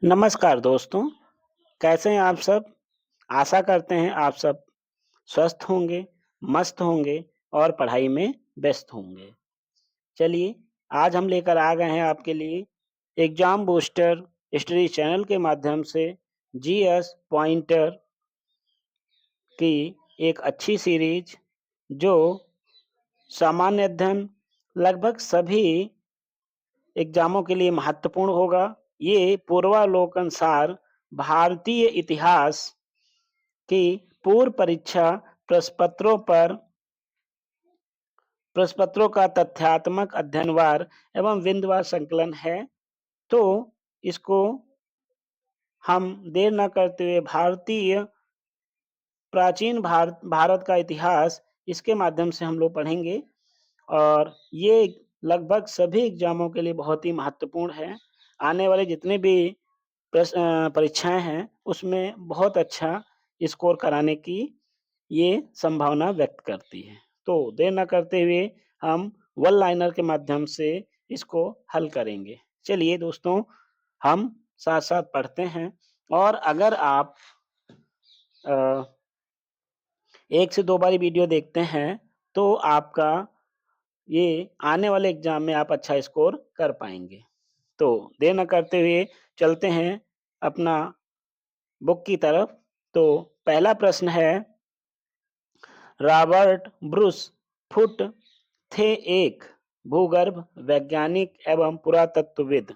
नमस्कार दोस्तों, कैसे हैं आप सब? आशा करते हैं आप सब स्वस्थ होंगे, मस्त होंगे और पढ़ाई में व्यस्त होंगे। चलिए, आज हम लेकर आ गए हैं आपके लिए एग्ज़ाम बूस्टर स्टडी चैनल के माध्यम से जीएस पॉइंटर की एक अच्छी सीरीज़ जो सामान्य अध्ययन लगभग सभी एग्ज़ामों के लिए महत्वपूर्ण होगा। ये पूर्वालोकनुसार भारतीय इतिहास की पूर्व परीक्षा प्रश्नपत्रों पर प्रश्नपत्रों का तथ्यात्मक अध्ययनवार एवं बिंदुवार संकलन है। तो इसको हम देर न करते हुए भारतीय प्राचीन भारत का इतिहास इसके माध्यम से हम लोग पढ़ेंगे और ये लगभग सभी एग्जामों के लिए बहुत ही महत्वपूर्ण है। आने वाले जितने भी परीक्षाएं हैं उसमें बहुत अच्छा स्कोर कराने की ये संभावना व्यक्त करती है। तो देर न करते हुए हम वन लाइनर के माध्यम से इसको हल करेंगे। चलिए दोस्तों, हम साथ साथ पढ़ते हैं और अगर आप अ, एक से दो बारी वीडियो देखते हैं तो आपका ये आने वाले एग्जाम में आप अच्छा स्कोर कर पाएंगे। तो देर न करते हुए चलते हैं अपना बुक की तरफ। तो पहला प्रश्न है, रॉबर्ट ब्रूस फुट थे एक भूगर्भ वैज्ञानिक एवं पुरातत्वविद।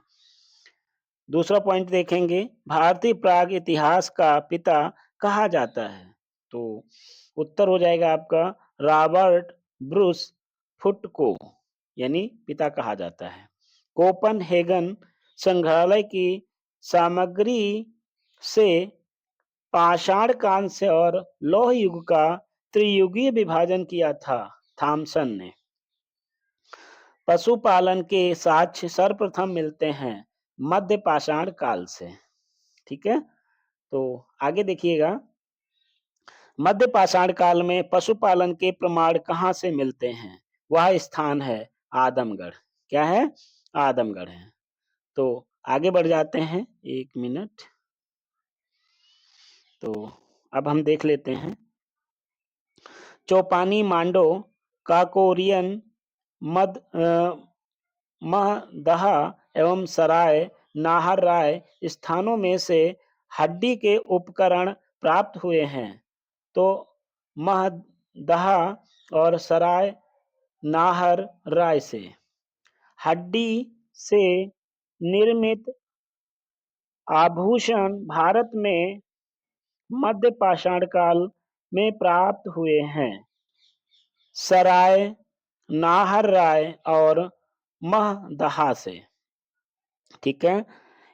दूसरा पॉइंट देखेंगे, भारतीय प्राग इतिहास का पिता कहा जाता है। तो उत्तर हो जाएगा आपका रॉबर्ट ब्रूस फुट को यानी पिता कहा जाता है। कोपनहेगन संग्रहालय की सामग्री से पाषाण काल से और लौह युग का त्रियुगीय विभाजन किया था थॉमसन ने। पशुपालन के साक्ष्य सर्वप्रथम मिलते हैं मध्य पाषाण काल से। ठीक है, तो आगे देखिएगा, मध्य पाषाण काल में पशुपालन के प्रमाण कहाँ से मिलते हैं? वह स्थान है आदमगढ़। क्या है? आदमगढ़ है। तो आगे बढ़ जाते हैं, एक मिनट। तो अब हम देख लेते हैं, चौपानी मांडो काकोरियन मद महदहा एवं सराय नाहर राय स्थानों में से हड्डी के उपकरण प्राप्त हुए हैं। तो महदहा और सराय नाहर राय से हड्डी से निर्मित आभूषण भारत में मध्य पाषाण काल में प्राप्त हुए हैं। सराय नाहर राय और महदहा से। ठीक है,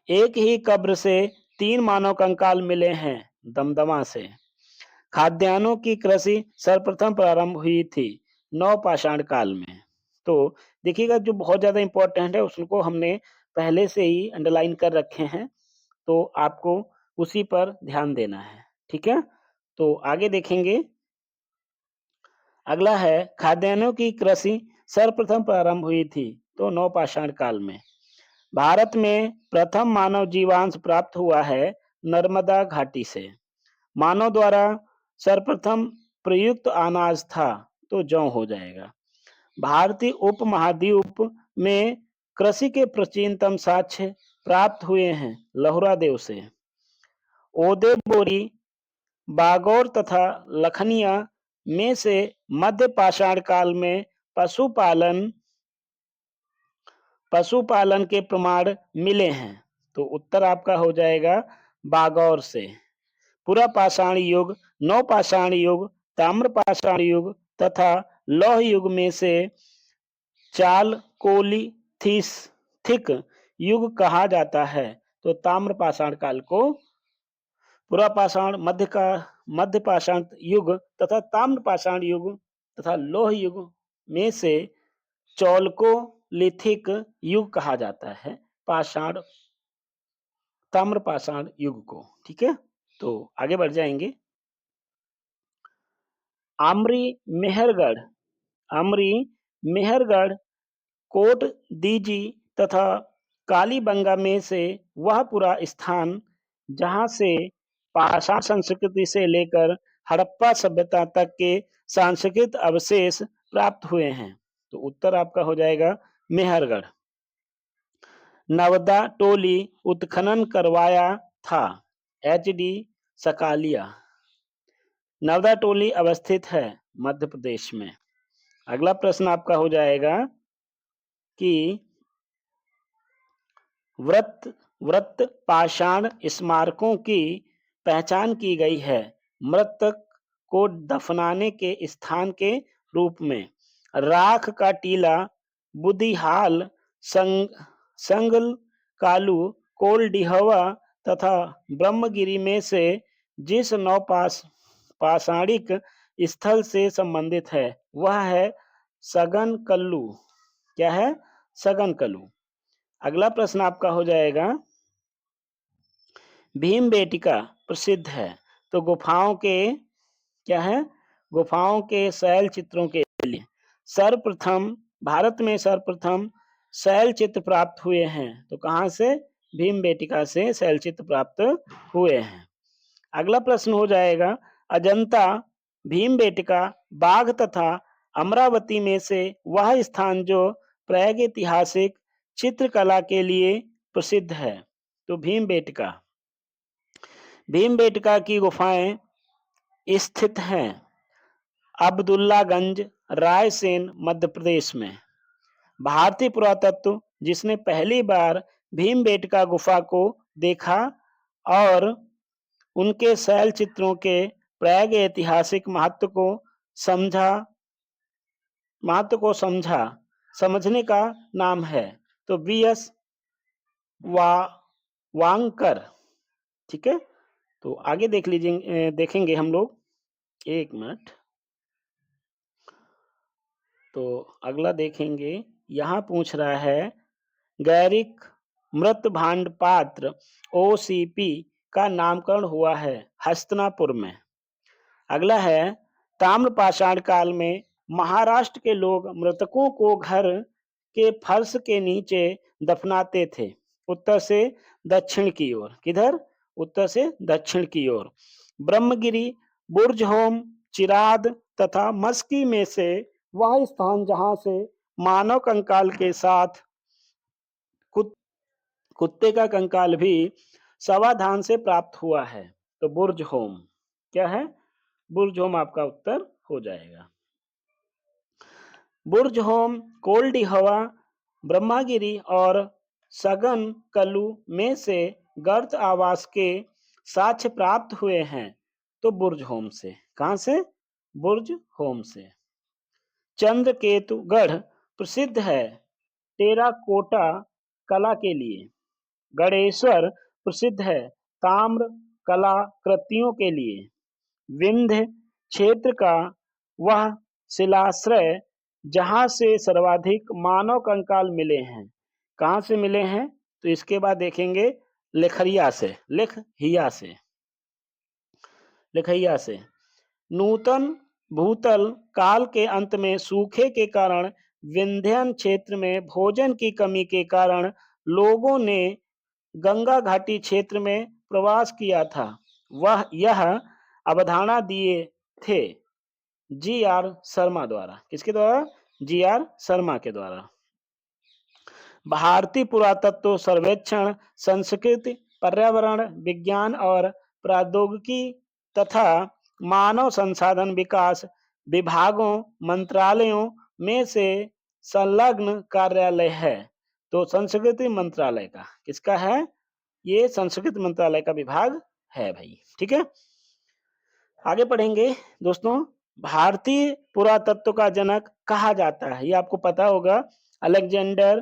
एक ही कब्र से तीन मानव कंकाल मिले हैं दमदमा से। खाद्यान्नों की कृषि सर्वप्रथम प्रारंभ हुई थी नवपाषाण काल में। तो देखिएगा, जो बहुत ज्यादा इंपॉर्टेंट है उसको हमने पहले से ही अंडरलाइन कर रखे हैं, तो आपको उसी पर ध्यान देना है। ठीक है, तो आगे देखेंगे, अगला है खाद्यान्नों की कृषि सर्वप्रथम प्रारंभ हुई थी तो नवपाषाण काल में। भारत में प्रथम मानव जीवांश प्राप्त हुआ है नर्मदा घाटी से। मानव द्वारा सर्वप्रथम प्रयुक्त अनाज था तो जौ हो जाएगा। भारतीय उपमहाद्वीप में कृषि के प्राचीनतम साक्ष्य प्राप्त हुए हैं लहुरा देव से। ओदे बोरी बागौर तथा लखनिया में से मध्य पाषाण काल में पशुपालन पशुपालन के प्रमाण मिले हैं। तो उत्तर आपका हो जाएगा बागौर से। पुरा पाषाण युग, नवपाषाण युग, ताम्रपाषाण युग तथा लौह युग में से चालकोलिथिक युग कहा जाता है। तो ताम्रपाषाण काल को पुरापाषाण, मध्य पाषाण युग तथा ताम्रपाषाण युग तथा लौह युग में से चौलकोलिथिक युग कहा जाता है पाषाण ताम्रपाषाण युग को। ठीक है, तो आगे बढ़ जाएंगे। आमरी मेहरगढ़ आमरी मेहरगढ़ कोट दीजी तथा कालीबंगा में से वह पूरा स्थान जहां से पाषाण संस्कृति से लेकर हड़प्पा सभ्यता तक के सांस्कृतिक अवशेष प्राप्त हुए हैं। तो उत्तर आपका हो जाएगा मेहरगढ़। नवदा टोली उत्खनन करवाया था। H D सकालिया। नवदा टोली अवस्थित है मध्य प्रदेश में। अगला प्रश्न आपका हो जाएगा कि व्रत पाषाण स्मारकों की पहचान की गई है मृतक को दफनाने के स्थान के रूप में। राख का टीला, बुदिहाल, संगल कालू, कोलडिहवा तथा ब्रह्मगिरी में से जिस पाषाणिक स्थल से संबंधित है वह है सगन कल्लू। क्या है? सगन कल्लू। अगला प्रश्न आपका हो जाएगा, भीम बेटिका प्रसिद्ध है तो गुफाओं के क्या है? गुफाओं के शैल चित्रों के लिए सर्वप्रथम भारत में सर्वप्रथम शैल चित्र प्राप्त हुए हैं। तो कहां से? भीम बेटिका से शैल चित्र प्राप्त हुए हैं। अगला प्रश्न हो जाएगा, अजंता, भीम बेटिका, बाघ तथा अमरावती में से वह स्थान जो प्रागैतिहासिक चित्रकला के लिए प्रसिद्ध है। तो भीम बेटिका की गुफाएं स्थित हैं अब्दुल्लागंज, रायसेन, मध्य प्रदेश में। भारतीय पुरातत्व जिसने पहली बार भीम बेटिका गुफा को देखा और उनके शैल चित्रों के प्रागैतिहासिक महत्व को समझने का नाम है। तो बी एस वांगकर। ठीक है, तो आगे देखेंगे हम लोग। एक मिनट। तो अगला देखेंगे, यहां पूछ रहा है गैरिक मृत भांड पात्र ओसीपी का नामकरण हुआ है हस्तिनापुर में। अगला है, ताम्रपाषाण काल में महाराष्ट्र के लोग मृतकों को घर के फर्श के नीचे दफनाते थे उत्तर से दक्षिण की ओर। किधर? उत्तर से दक्षिण की ओर। ब्रह्मगिरी, बुर्जहोम, चिराद तथा मस्की में से वह स्थान जहां से मानव कंकाल के साथ कुत्ते का कंकाल भी समाधान से प्राप्त हुआ है। तो बुर्जहोम। क्या है? बुर्जहोम आपका उत्तर हो जाएगा। बुर्जहोम, कोल्डिहवा, ब्रह्मगिरी और सगन कल्लू में से गर्त आवास के साक्ष्य प्राप्त हुए हैं। तो बुर्जहोम से। कहां से? बुर्जहोम से। चंद्रकेतुगढ़ प्रसिद्ध है टेराकोटा कला के लिए। गणेश्वर प्रसिद्ध है ताम्र कलाकृतियों के लिए। विंध्य क्षेत्र का वह शिलाश्रय जहां से सर्वाधिक मानव कंकाल मिले हैं। कहां से मिले हैं? तो इसके बाद देखेंगे लिखैया से। नूतन भूतल काल के अंत में सूखे के कारण विंध्यन क्षेत्र में भोजन की कमी के कारण लोगों ने गंगा घाटी क्षेत्र में प्रवास किया था। वह यह अवधारणा दिए थे जी आर शर्मा द्वारा। किसके द्वारा? जी आर शर्मा के द्वारा। भारतीय पुरातत्व सर्वेक्षण संस्कृति, पर्यावरण विज्ञान और प्रौद्योगिकी तथा मानव संसाधन विकास विभागों मंत्रालयों में से संलग्न कार्यालय है। तो संस्कृति मंत्रालय का किसका है? ये संस्कृति मंत्रालय का विभाग है भाई। ठीक है, आगे पढ़ेंगे दोस्तों। भारतीय पुरातत्व का जनक कहा जाता है, ये आपको पता होगा, अलेक्जेंडर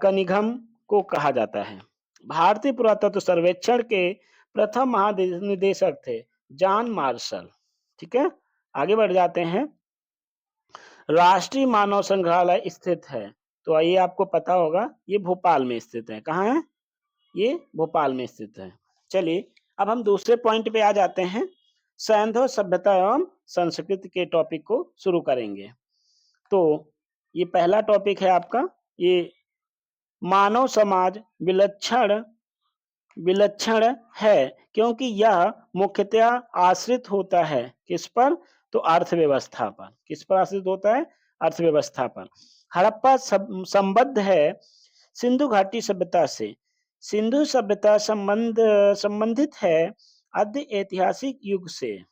कनिघम को कहा जाता है। भारतीय पुरातत्व सर्वेक्षण के प्रथम महानिदेशक थे जॉन मार्शल। ठीक है, आगे बढ़ जाते हैं। राष्ट्रीय मानव संग्रहालय स्थित है, तो ये आपको पता होगा, ये भोपाल में स्थित है। कहाँ है? ये भोपाल में स्थित है। चलिए अब हम दूसरे पॉइंट पे आ जाते हैं। सैंधव सभ्यता एवं संस्कृति के टॉपिक को शुरू करेंगे। तो ये पहला टॉपिक है आपका, ये मानव समाज विलक्षण विलक्षण है, क्योंकि यह मुख्यतः आश्रित होता है किस पर? तो अर्थव्यवस्था पर। किस पर आश्रित होता है? अर्थव्यवस्था पर। हड़प्पा संबद्ध है सिंधु घाटी सभ्यता से। सिंधु सभ्यता संबंधित है आद्य ऐतिहासिक युग से।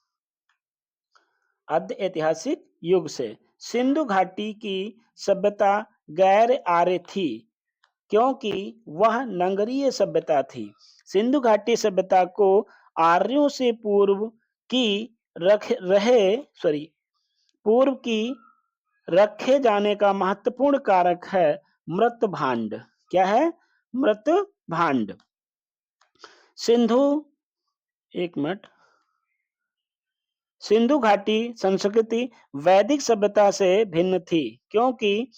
आद्य ऐतिहासिक युग से सिंधु घाटी की सभ्यता गैर आर्य थी, क्योंकि वह नगरीय सभ्यता थी। सिंधु घाटी सभ्यता को आर्यों से पूर्व की रखे जाने का महत्वपूर्ण कारक है मृत भांड। क्या है? मृत भांड। सिंधु एक मिनट सिंधु घाटी संस्कृति वैदिक सभ्यता से भिन्न थी, क्योंकि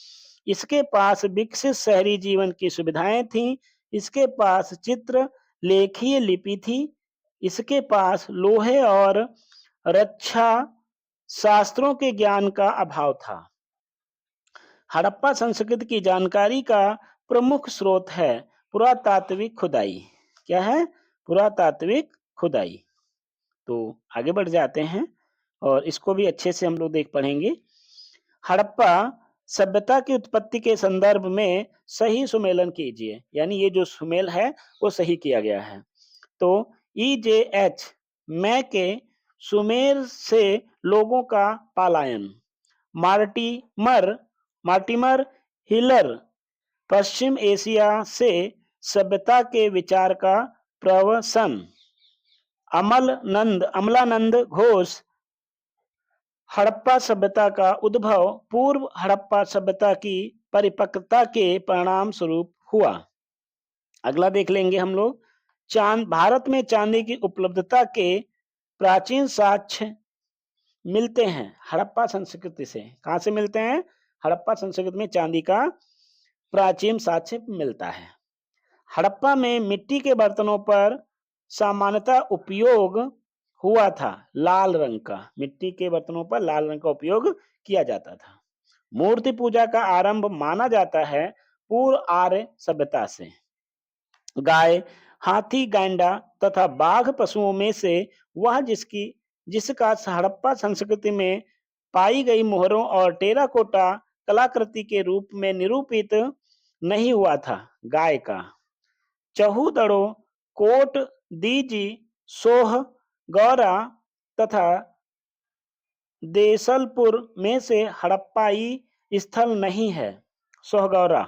इसके पास विकसित शहरी जीवन की सुविधाएं थीं। इसके पास चित्र लेखीय लिपि थी। इसके पास लोहे और रक्षा शास्त्रों के ज्ञान का अभाव था। हड़प्पा संस्कृति की जानकारी का प्रमुख स्रोत है पुरातात्विक खुदाई। क्या है? पुरातात्विक खुदाई। तो आगे बढ़ जाते हैं और इसको भी अच्छे से हम लोग देख पढ़ेंगे। हड़प्पा सभ्यता की उत्पत्ति के संदर्भ में सही सुमेलन कीजिए, यानी ये जो सुमेल है वो सही किया गया है। तो EJH मैं के सुमेर से लोगों का पलायन। मार्टिमर हिलर पश्चिम एशिया से सभ्यता के विचार का प्रवसन। अमलानंद घोष हड़प्पा सभ्यता का उद्भव पूर्व हड़प्पा सभ्यता की परिपक्वता के परिणाम स्वरूप हुआ। अगला देख लेंगे हम लोग। भारत में चांदी की उपलब्धता के प्राचीन साक्ष्य मिलते हैं हड़प्पा संस्कृति से। कहां से मिलते हैं? हड़प्पा संस्कृति में चांदी का प्राचीन साक्ष्य मिलता है। हड़प्पा में मिट्टी के बर्तनों पर सामान्यतः उपयोग हुआ था लाल रंग का। मिट्टी के बर्तनों पर लाल रंग का उपयोग किया जाता था। मूर्ति पूजा का आरंभ माना जाता है पूर्व आर्य सभ्यता से। गाय, हाथी, गैंडा तथा बाघ पशुओं में से वह जिसका हड़प्पा संस्कृति में पाई गई मोहरों और टेराकोटा कलाकृति के रूप में निरूपित नहीं हुआ था। गाय का चहूदड़ो, कोट दीजी, सोह गौरा तथा देसलपुर में से हड़प्पाई स्थल नहीं है। सोहगौरा।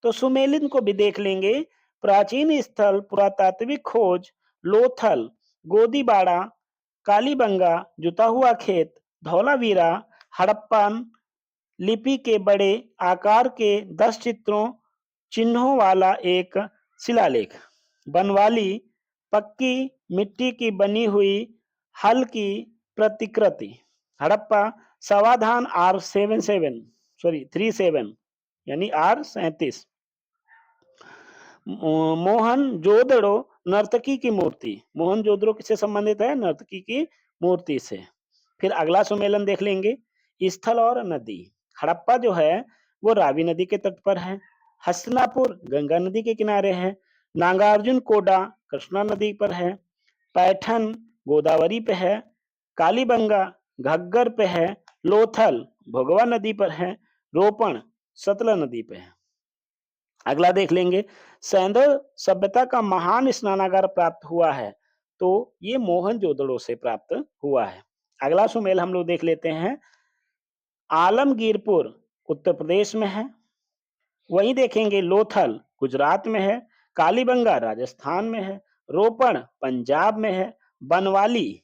तो सुमेलिन को भी देख लेंगे। प्राचीन स्थल पुरातात्विक खोज लोथल, गोदीबाड़ा, कालीबंगा, जुता हुआ खेत, धौलावीरा, हड़प्पन लिपि के बड़े आकार के 10 चिन्हों वाला एक शिलालेख। बनवाली, पक्की मिट्टी की बनी हुई हल की प्रतिकृति। हड़प्पा समाधान R37 यानी R37। मोहनजोदड़ो नर्तकी की मूर्ति। मोहनजोदड़ो किससे संबंधित है? नर्तकी की मूर्ति से। फिर अगला सम्मेलन देख लेंगे। स्थल और नदी। हड़प्पा जो है वो रावी नदी के तट पर है। हस्तिनापुर गंगा नदी के किनारे है। नागार्जुन कोडा कृष्णा नदी पर है। पैठन गोदावरी पे है। कालीबंगा घग्गर पे है। लोथल भोगवा नदी पर है। रोपण सतलज नदी पे है। अगला देख लेंगे। सैंधव सभ्यता का महान स्नानागार प्राप्त हुआ है, तो ये मोहनजोदड़ो से प्राप्त हुआ है। अगला सुमेल हम लोग देख लेते हैं। आलमगीरपुर उत्तर प्रदेश में है। वहीं देखेंगे लोथल गुजरात में है। कालीबंगा राजस्थान में है। रोपण पंजाब में है। बनवाली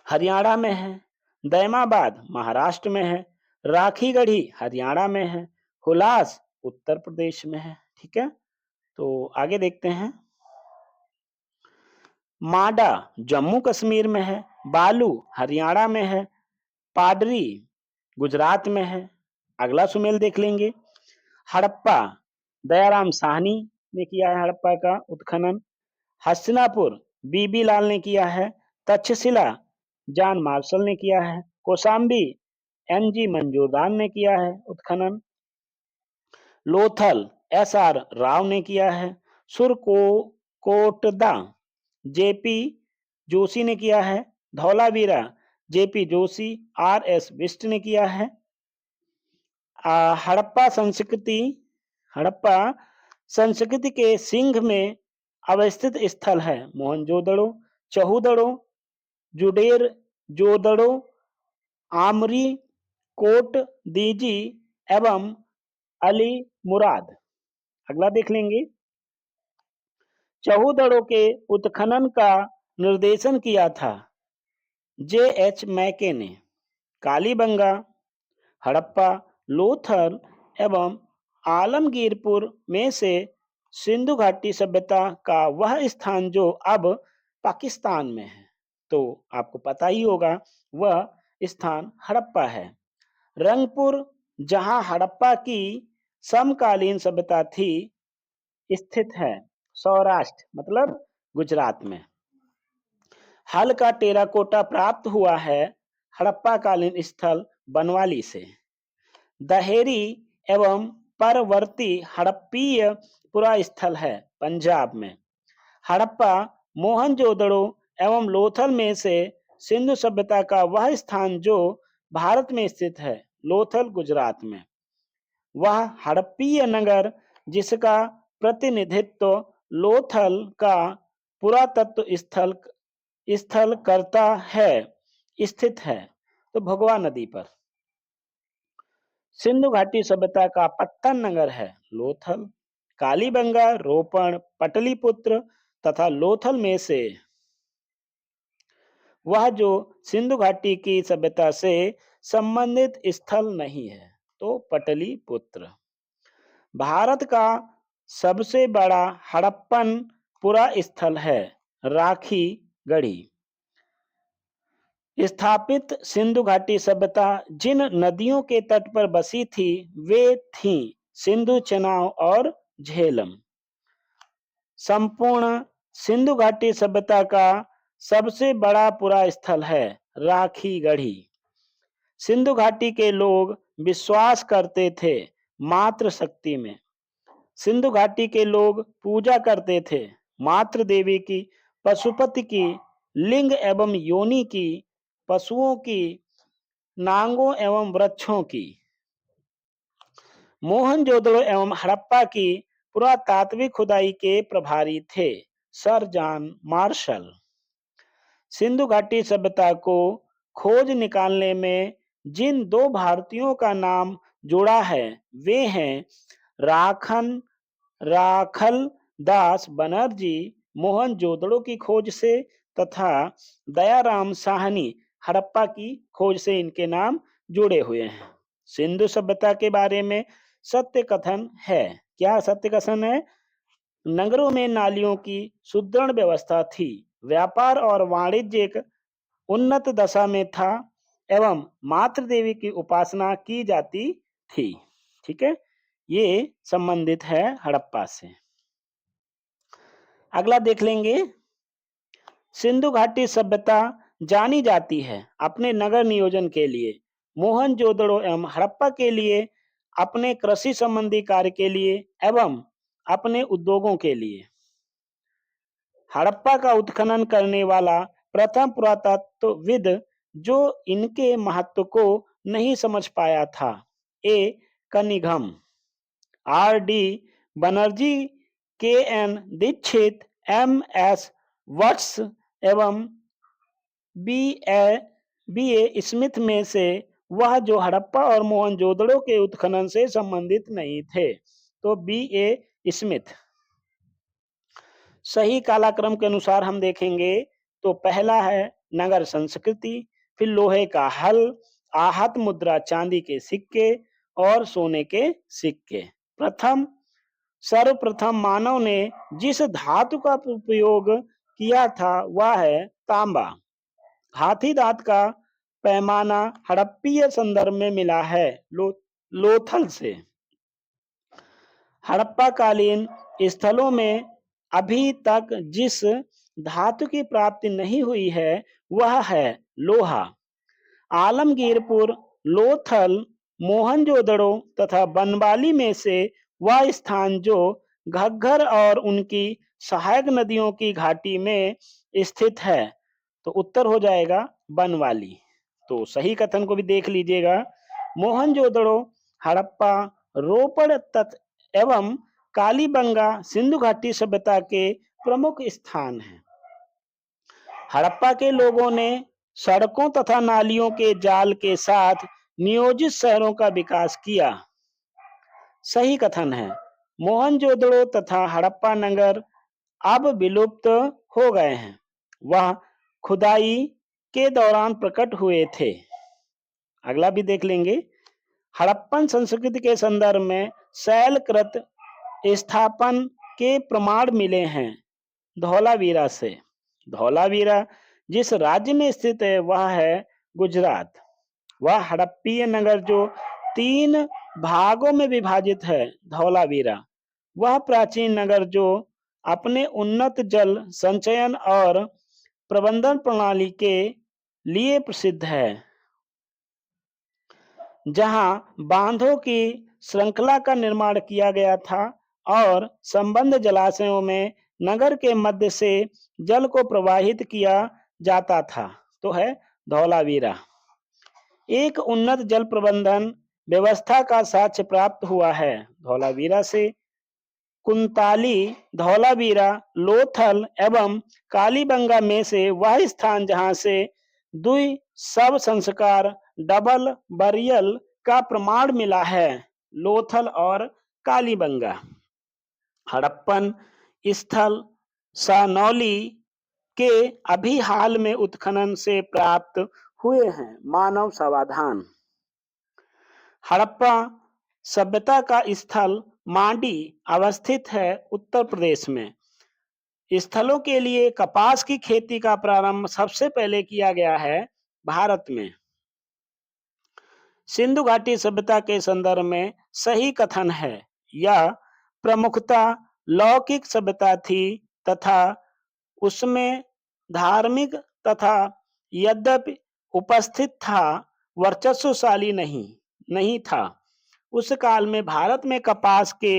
हरियाणा में है। दैमाबाद महाराष्ट्र में है। राखीगढ़ी हरियाणा में है। हुलास उत्तर प्रदेश में है। ठीक है, तो आगे देखते हैं। माडा जम्मू कश्मीर में है। बालू हरियाणा में है। पाडरी गुजरात में है। अगला सुमेल देख लेंगे। हड़प्पा दयाराम साहनी ने किया है हड़प्पा का उत्खनन। हस्तिनापुर बीबी लाल ने किया है। तक्षशिला जॉन मार्शल ने किया है। कौशाम्बी NG मंजूरदार ने किया है उत्खनन। लोथल एस.आर. राव ने किया है। सुरकोटदा जेपी जोशी ने किया है। धौलावीरा जेपी जोशी, आर.एस. बिष्ट ने किया है। हड़प्पा संस्कृति हड़प्पा संस्कृति के सिंह में अवस्थित स्थल है मोहनजोदड़ो, चहूदड़ो, जुडेर जोदड़ो, आमरी, कोट दीजी एवं अली मुराद। अगला देख लेंगे। चहूदड़ो के उत्खनन का निर्देशन किया था जे.एच. मैके ने। कालीबंगा, हड़प्पा, लोथल एवं आलमगीरपुर में से सिंधु घाटी सभ्यता का वह स्थान जो अब पाकिस्तान में है, तो आपको पता ही होगा वह स्थान हड़प्पा है। रंगपुर, जहां हड़प्पा की समकालीन सभ्यता थी, स्थित है सौराष्ट्र मतलब गुजरात में। हल का टेराकोटा प्राप्त हुआ है हड़प्पा कालीन स्थल बनवाली से। दहेरी एवं परवर्ती हड़प्पीय पुरा स्थल है पंजाब में। हड़प्पा, मोहनजोदड़ो एवं लोथल में से सिंधु सभ्यता का वह स्थान जो भारत में स्थित है, लोथल गुजरात में। वह हड़प्पीय नगर जिसका प्रतिनिधित्व लोथल का पुरातत्व स्थल स्थल करता है, स्थित है तो भगवा नदी पर। सिंधु घाटी सभ्यता का पत्तन नगर है लोथल। कालीबंगा, रोपण, पटलिपुत्र तथा लोथल में से वह जो सिंधु घाटी की सभ्यता से संबंधित स्थल नहीं है, तो पटलिपुत्र। भारत का सबसे बड़ा हड़प्पन पुरा स्थल है राखी गढ़ी। स्थापित सिंधु घाटी सभ्यता जिन नदियों के तट पर बसी थी वे थीं सिंधु, चेनाब और झेलम। संपूर्ण सिंधु घाटी सभ्यता का सबसे बड़ा पुरा स्थल है राखी गढ़ी। सिंधु घाटी के लोग विश्वास करते थे मातृ शक्ति में। सिंधु घाटी के लोग पूजा करते थे मातृ देवी की, पशुपति की, लिंग एवं योनि की, पशुओं की, नांगों एवं वृक्षों की। मोहनजोदड़ो एवं हड़प्पा की पुरातात्विक खुदाई के प्रभारी थे सर जॉन मार्शल। सिंधु घाटी सभ्यता को खोज निकालने में जिन दो भारतीयों का नाम जुड़ा है वे हैं राखल दास बनर्जी मोहनजोदड़ो की खोज से तथा दयाराम साहनी हड़प्पा की खोज से इनके नाम जुड़े हुए हैं। सिंधु सभ्यता के बारे में सत्य कथन है। क्या सत्य कथन है? नगरों में नालियों की सुदृढ़ व्यवस्था थी, व्यापार और वाणिज्य एक उन्नत दशा में था एवं मातृ देवी की उपासना की जाती थी। ठीक है, ये संबंधित है हड़प्पा से। अगला देख लेंगे। सिंधु घाटी सभ्यता जानी जाती है अपने नगर नियोजन के लिए, मोहनजोदड़ो एवं हड़प्पा के लिए अपने कृषि संबंधी कार्य के लिए एवं अपने उद्योगों के लिए। हड़प्पा का उत्खनन करने वाला प्रथम पुरातत्वविद जो इनके महत्व को नहीं समझ पाया था, A Cunningham, R D Banerjee, K N Dikshit, M S Vats एवं बी ए स्मिथ में से वह जो हड़प्पा और मोहनजोदड़ो के उत्खनन से संबंधित नहीं थे, तो बी ए स्मिथ। सही कालाक्रम के अनुसार हम देखेंगे तो पहला है नगर संस्कृति, फिर लोहे का हल, आहत मुद्रा, चांदी के सिक्के और सोने के सिक्के। सर्वप्रथम मानव ने जिस धातु का उपयोग किया था वह है तांबा। हाथी दांत का पैमाना हड़प्पीय संदर्भ में मिला है लोथल से। हड़प्पा कालीन स्थलों में अभी तक जिस धातु की प्राप्ति नहीं हुई है वह है लोहा। आलमगीरपुर, लोथल, मोहनजोदड़ो तथा बनवाली में से वह स्थान जो घग्गर और उनकी सहायक नदियों की घाटी में स्थित है। तो उत्तर हो जाएगा बनवाली। तो सही कथन को भी देख लीजिएगा। मोहनजोदड़ो, हड़प्पा, रोपड़ तट एवं कालीबंगा सिंधु घाटी सभ्यता के प्रमुख स्थान हैं। हड़प्पा के लोगों ने सड़कों तथा नालियों के जाल के साथ नियोजित शहरों का विकास किया। सही कथन है। मोहनजोदड़ो तथा हड़प्पा नगर अब विलुप्त हो गए हैं। वह खुदाई के दौरान प्रकट हुए थे। अगला भी देख लेंगे। हड़प्पन संस्कृति के संदर्भ में शैलकृत स्थापन के प्रमाण मिले हैं धौलावीरा से। धौलावीरा जिस राज्य में स्थित है वह है गुजरात। वह हड़प्पीय नगर जो 3 भागों में विभाजित है धौलावीरा। वह प्राचीन नगर जो अपने उन्नत जल संचयन और प्रबंधन प्रणाली के लिए प्रसिद्ध है, जहां बांधों की श्रृंखला का निर्माण किया गया था और संबंध जलाशयों में नगर के मध्य से जल को प्रवाहित किया जाता था। तो है धौलावीरा। एक उन्नत जल प्रबंधन व्यवस्था का साक्ष्य प्राप्त हुआ है धौलावीरा से। कुंताली, धौलावीरा, लोथल एवं कालीबंगा में से वह स्थान जहां से द्वि सब संस्कार डबल बरियल का प्रमाण मिला है, लोथल और कालीबंगा। हड़प्पन स्थल सानौली के अभी हाल में उत्खनन से प्राप्त हुए हैं मानव समाधान। हड़प्पा सभ्यता का स्थल मांडी अवस्थित है उत्तर प्रदेश में। स्थलों के लिए कपास की खेती का प्रारंभ सबसे पहले किया गया है भारत में। सिंधु घाटी सभ्यता के संदर्भ में सही कथन है। यह प्रमुखतः लौकिक सभ्यता थी तथा उसमें धार्मिक तथा यद्यपि उपस्थित था, वर्चस्वशाली नहीं था। उस काल में भारत में कपास के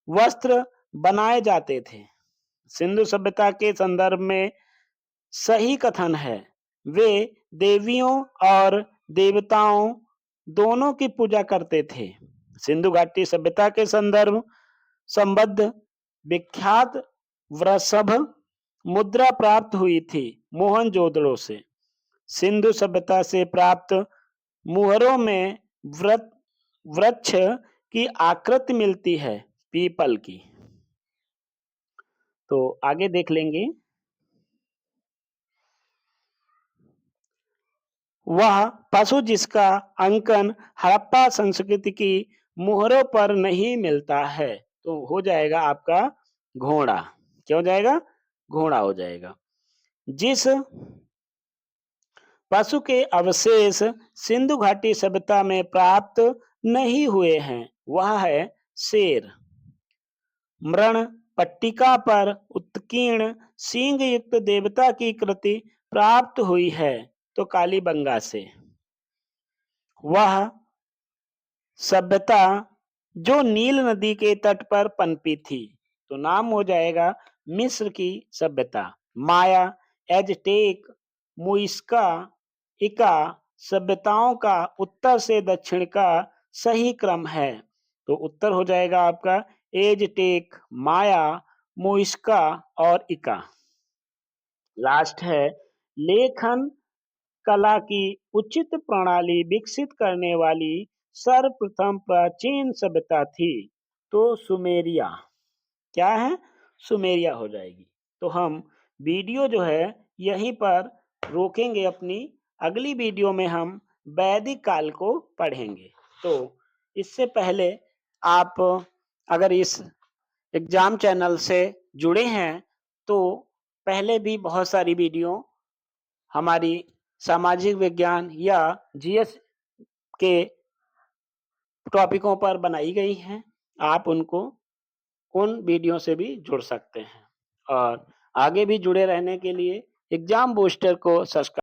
वस्त्र बनाए जाते थे। सिंधु सभ्यता के संदर्भ में सही कथन है। वे देवियों और देवताओं दोनों की पूजा करते थे। सिंधु घाटी सभ्यता के संदर्भ संबद्ध विख्यात वृषभ मुद्रा प्राप्त हुई थी मोहनजोदड़ो से। सिंधु सभ्यता से प्राप्त मुहरों में वृक्ष की आकृति मिलती है पीपल की। तो आगे देख लेंगे। वह पशु जिसका अंकन हड़प्पा संस्कृति की मुहरों पर नहीं मिलता है, तो हो जाएगा आपका घोड़ा। क्या हो जाएगा? घोड़ा हो जाएगा। जिस पशु के अवशेष सिंधु घाटी सभ्यता में प्राप्त नहीं हुए हैं वह है शेर। मृण पट्टिका पर उत्कीर्ण सींग युक्त देवता की कृति प्राप्त हुई है तो कालीबंगा से। वह सभ्यता जो नील नदी के तट पर पनपी थी, तो नाम हो जाएगा मिस्र की सभ्यता। माया, एजटेक, मुइस्का, इका सभ्यताओं का उत्तर से दक्षिण का सही क्रम है। तो उत्तर हो जाएगा आपका एजटेक, माया, मुइस्का और इका। लास्ट है लेखन कला की उचित प्रणाली विकसित करने वाली सर्वप्रथम प्राचीन सभ्यता थी तो सुमेरिया। क्या है? सुमेरिया हो जाएगी। तो हम वीडियो जो है यहीं पर रोकेंगे अपनी। अगली वीडियो में हम वैदिक काल को पढ़ेंगे। तो इससे पहले आप अगर इस एग्जाम चैनल से जुड़े हैं तो पहले भी बहुत सारी वीडियो हमारी सामाजिक विज्ञान या जीएस के टॉपिकों पर बनाई गई हैं। आप उन वीडियो से भी जुड़ सकते हैं और आगे भी जुड़े रहने के लिए एग्जाम बूस्टर को सब्सक्राइब